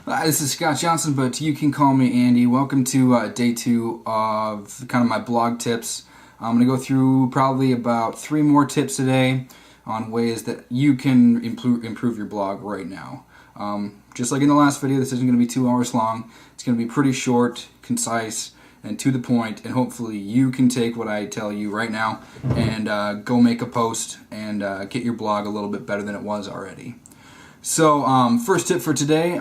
Hi, this is Scott Johnson, but you can call me Andy. Welcome to day 2 of kind of my blog tips. I'm going to go through probably about 3 more tips today on ways that you can improve your blog right now. Just like in the last video, this isn't going to be 2 hours long. It's going to be pretty short, concise, and to the point, and hopefully you can take what I tell you right now and go make a post and get your blog a little bit better than it was already. So first tip for today,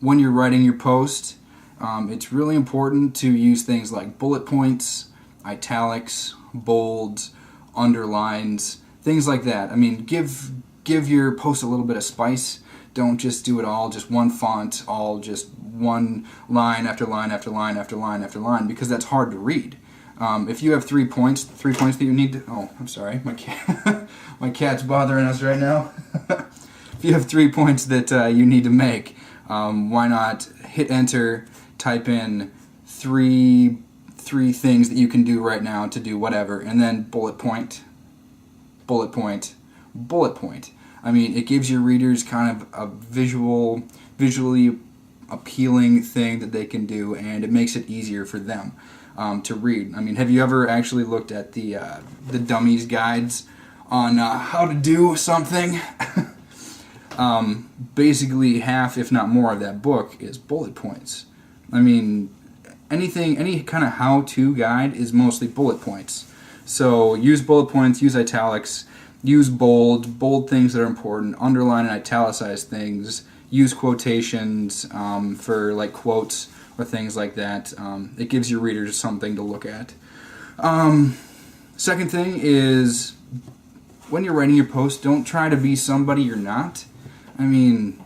when you're writing your post, it's really important to use things like bullet points, italics, bolds, underlines, things like that. I mean, give your post a little bit of spice. Don't just do it all, just one font, all just one line after line after line after line after line, because that's hard to read. If you have 3 points that you need to... Oh, I'm sorry, my cat's bothering us right now. If you have 3 points that you need to make, why not hit enter, type in three things that you can do right now to do whatever, and then bullet point, bullet point, bullet point. I mean, it gives your readers kind of a visually appealing thing that they can do, and it makes it easier for them to read. I mean, have you ever actually looked at the dummies guides on how to do something? Basically half, if not more, of that book is bullet points. I mean, any kind of how-to guide is mostly bullet points. So use bullet points, use italics, use bold things that are important, underline and italicize things, use quotations for like quotes or things like that. It gives your readers something to look at. Second thing is, when you're writing your post, don't try to be somebody you're not. I mean,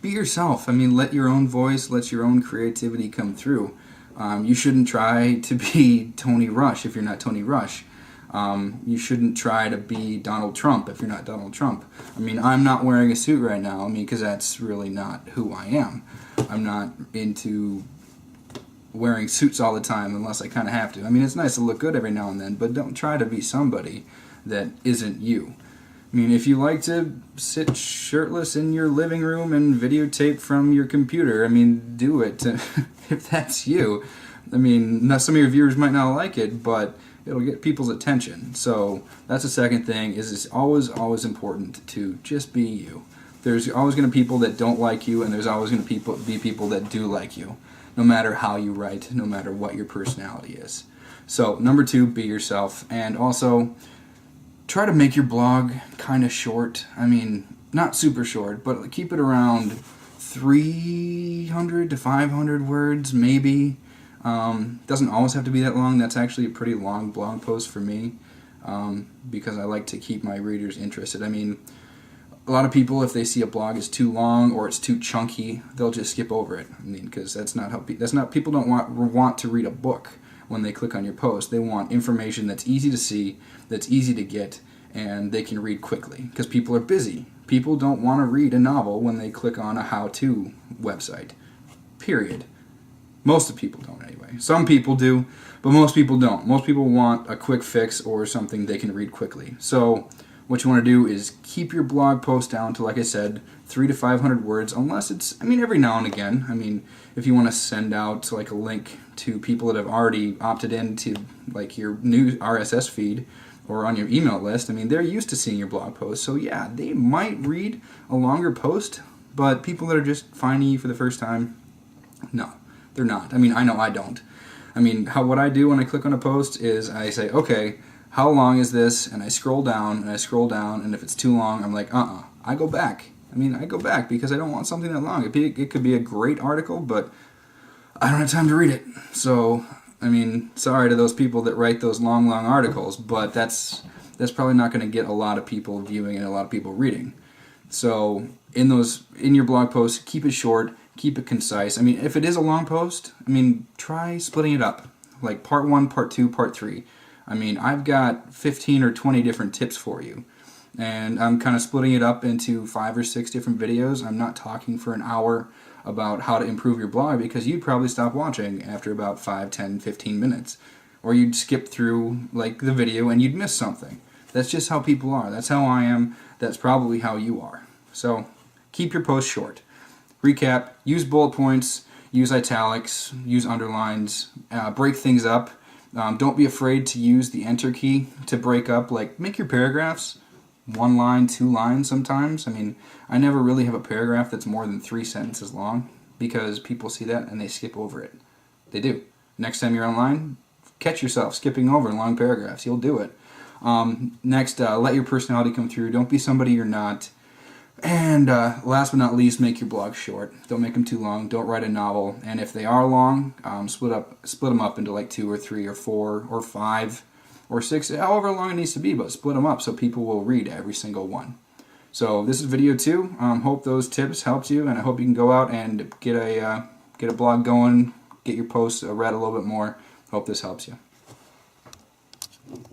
be yourself. I mean, let your own voice, let your own creativity come through. You shouldn't try to be Tony Rush if you're not Tony Rush. You shouldn't try to be Donald Trump if you're not Donald Trump. I mean, I'm not wearing a suit right now, because that's really not who I am. I'm not into wearing suits all the time unless I kind of have to. I mean, it's nice to look good every now and then, but don't try to be somebody that isn't you. I mean, if you like to sit shirtless in your living room and videotape from your computer, I mean, do it. If that's you. I mean, some of your viewers might not like it, but it'll get people's attention. So that's the second thing, is it's always important to just be you. There's always going to be people that don't like you, and there's always going to be people that do like you, no matter how you write, no matter what your personality is. So number 2, be yourself, and also try to make your blog kind of short. I mean, not super short, but keep it around 300 to 500 words, maybe. Doesn't always have to be that long. That's actually a pretty long blog post for me, because I like to keep my readers interested. I mean, a lot of people, if they see a blog is too long or it's too chunky, they'll just skip over it. I mean, because people don't want to read a book when they click on your post. They want information that's easy to see, that's easy to get, and they can read quickly, because people are busy. People don't want to read a novel when they click on a how-to website, period. Most of the people don't anyway. Some people do, but most people don't. Most people want a quick fix or something they can read quickly. So what you want to do is keep your blog post down to, like I said, 300 to 500 words, unless it's, I mean, every now and again. I mean, if you want to send out like a link to people that have already opted into like your new RSS feed or on your email list, I mean, they're used to seeing your blog post. So yeah, they might read a longer post, but people that are just finding you for the first time, no, they're not. I mean, I know I don't. I mean, what I do when I click on a post is I say, okay, how long is this? And I scroll down, and if it's too long, I'm like, I go back. I mean, I go back because I don't want something that long. It could be a great article, but I don't have time to read it. So, I mean, sorry to those people that write those long articles, but that's probably not going to get a lot of people viewing and a lot of people reading. So, in your blog posts, keep it short, keep it concise. I mean, if it is a long post, I mean, try splitting it up, like part 1, part 2, part 3. I mean, I've got 15 or 20 different tips for you, and I'm kind of splitting it up into 5 or 6 different videos. I'm not talking for an hour about how to improve your blog, because you'd probably stop watching after about 5, 10, 15 minutes, or you'd skip through like the video and you'd miss something. That's just how people are. That's how I am. That's probably how you are. So keep your posts short. recap, use bullet points, use italics, use underlines, break things up. Don't be afraid to use the enter key to break up, like make your paragraphs 1 line, 2 lines sometimes. I mean, I never really have a paragraph that's more than 3 sentences long because people see that and they skip over it. They do. Next time you're online, catch yourself skipping over long paragraphs. You'll do it. Next, let your personality come through. Don't be somebody you're not. And last but not least, make your blogs short. Don't make them too long. Don't write a novel. And if they are long, split them up into like 2 or 3 or 4 or 5 or 6, however long it needs to be. But split them up so people will read every single one. So this is video 2. Hope those tips helped you, and I hope you can go out and get a blog going, get your posts read a little bit more. Hope this helps you.